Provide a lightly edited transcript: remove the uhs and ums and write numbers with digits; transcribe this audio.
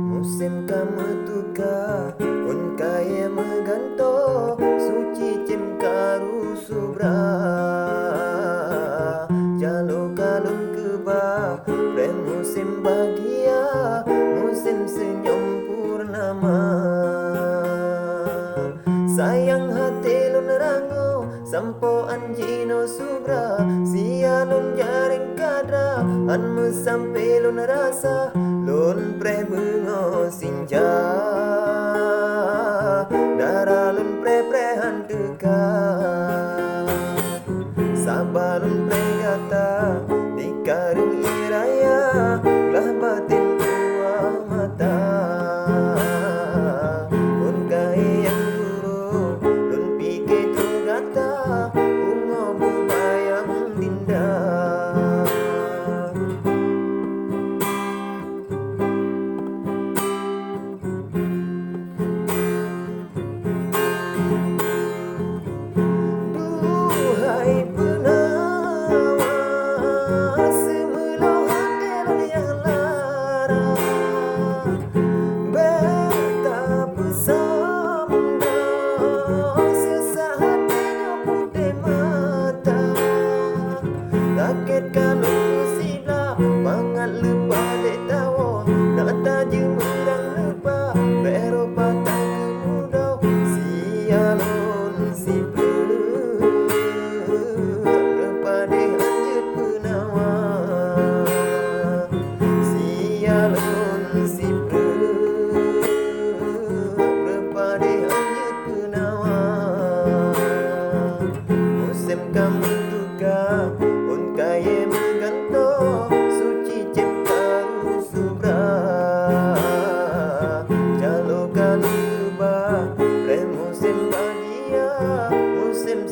Musim kamu tuka un kaya meganto suci cim karu subra jalo kalun keba prem musim bahagia musim senyum purnama sayang hati lun rango sampo anjino subra sialun jaring kadra anmu sampai lun rasa lun pre bungo sinja darah lun pre prehan teka sabalun pre gata di karung iraya lah batin tua mata un kai yang guru lun pike tu gata ungo bubayang dinda sakit kalau sila mangat lupa dek tawo nak taji murang lupa pero patang kemudau sialun si lupa dek anjut penawa sialun si lupa dek anjut penawa musim kamu tuka kaya mengganto suci cipta subra jalo kaluba pre musim bahagia musim